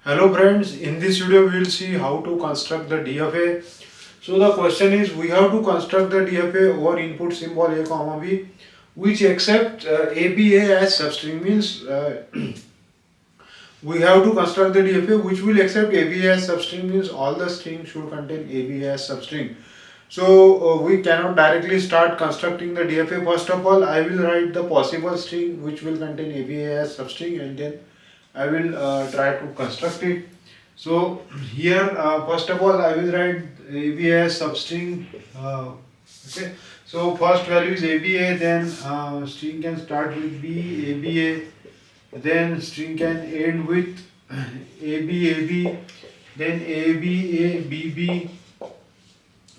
Hello friends, in this video we will see how to construct the DFA. So the question is we have to construct the DFA over input symbol a comma b which accept ABA as substring means we have to construct the DFA which will accept ABA as substring means all the strings should contain ABA as substring. So we cannot directly start constructing the DFA. First of all, I will write the possible string which will contain ABA as substring and then I will try to construct it. So here first of all I will write ABA as substring. Okay. So first value is ABA, then string can start with B, ABA, then string can end with AB, AB, then ABA, BB,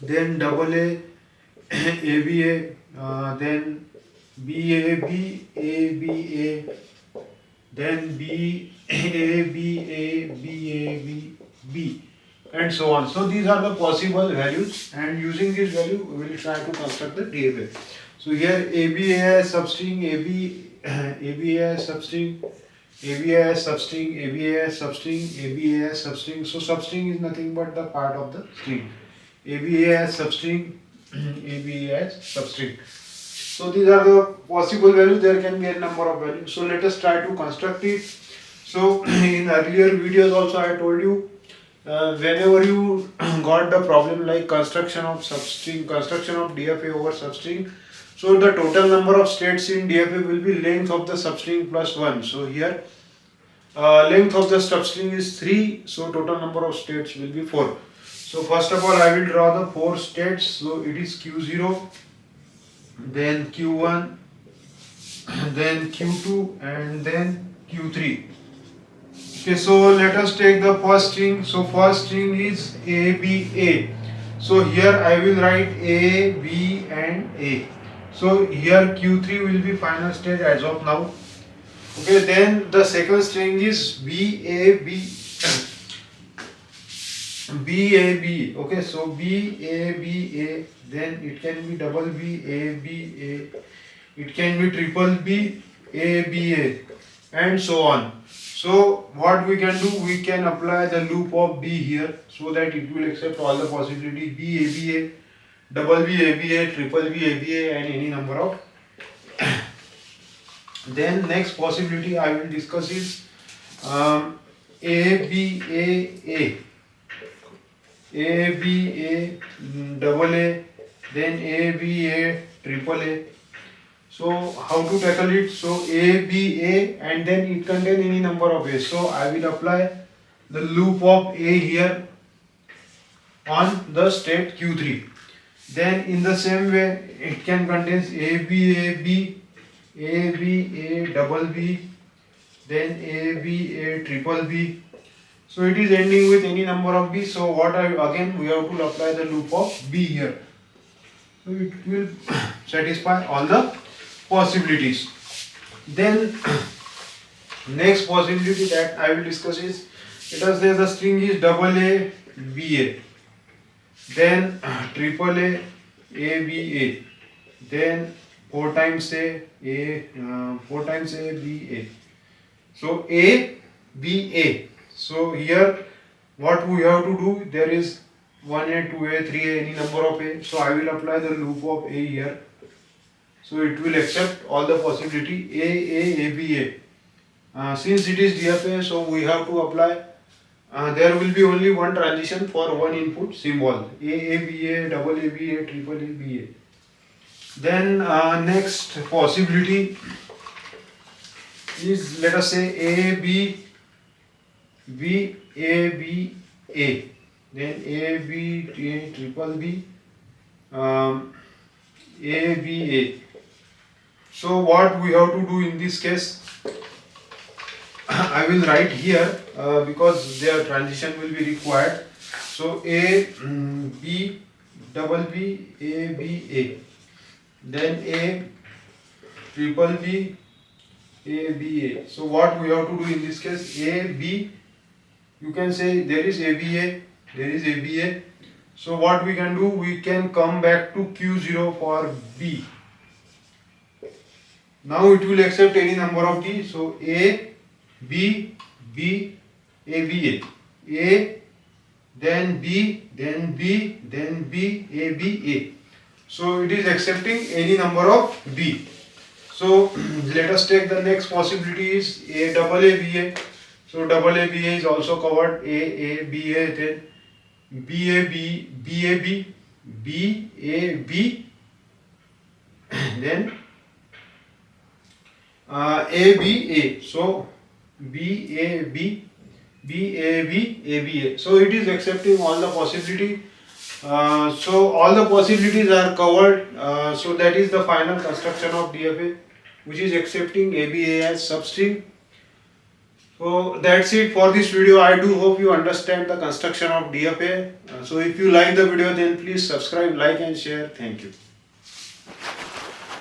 then double A, ABA, then BAB, ABA, then B, A, B, A, B, A, B, B, and so on. So these are the possible values, and using this value we will try to construct the DFA. So here ABA as substring, ABA as substring, ABA as substring, ABA as substring, ABA as substring. So substring is nothing but the part of the string. ABA as substring, ABA as substring. So these are the possible values. There can be a number of values. So let us try to construct it. So in earlier videos also I told you whenever you got the problem like construction of substring, construction of DFA over substring. So the total number of states in DFA will be length of the substring plus 1. So here length of the substring is 3. So total number of states will be 4. So first of all I will draw the 4 states. So it is Q0, then Q1, then Q2 and then Q3. Okay, so let us take the first string. So first string is ABA. So here I will write A, B and A. So here Q3 will be final state as of now. Okay, then the second string is BAB. BAB. Okay, so BABA, then it can be double B, ABA, it can be triple B, ABA, and so on. So what we can do, we can apply the loop of B here so that it will accept all the possibilities B, ABA, double B, ABA, triple B, ABA, and any number of. Then next possibility I will discuss is ABAA. ABA double A, then ABA triple A. So how to tackle it? So ABA and then it contain any number of A's. So I will apply the loop of A here on the state Q3. Then in the same way it can contain ABAB, ABA double B, then ABA triple B. So it is ending with any number of B. So again we have to apply the loop of B here. So it will satisfy all the possibilities. Then next possibility that I will discuss is, let us say the string is double A BA, then triple A ABA, then 4 times A BA. So A BA. So here what we have to do, there is 1A, 2A, 3A, any number of A. So I will apply the loop of A here. So it will accept all the possibility ABA. Since it is DFA, so we have to apply, there will be only one transition for one input symbol, ABA, double ABA, triple ABA. Then next possibility is, let us say AB B A B A, then A B A triple B, A B A. So what we have to do in this case, I will write here because their transition will be required. So A B double B A B A, then A triple B A B A. So what we have to do in this case, A B. You can say there is ABA, there is ABA. So what we can do, we can come back to Q0 for B. Now it will accept any number of D. So A, B, B, ABA. A, then B, then B, then B, A, B, A. So it is accepting any number of B. So let us take the next possibility is A double A B A. So double A B A is also covered. A B A, then B A B, B A B, B A B, then A B A. So B A B, B A B, A B A. So it is accepting all the possibility. So all the possibilities are covered. So that is the final construction of DFA, which is accepting ABA as substring. So that's it for this video. I do hope you understand the construction of DFA. So if you like the video, then please subscribe, like and share. Thank you.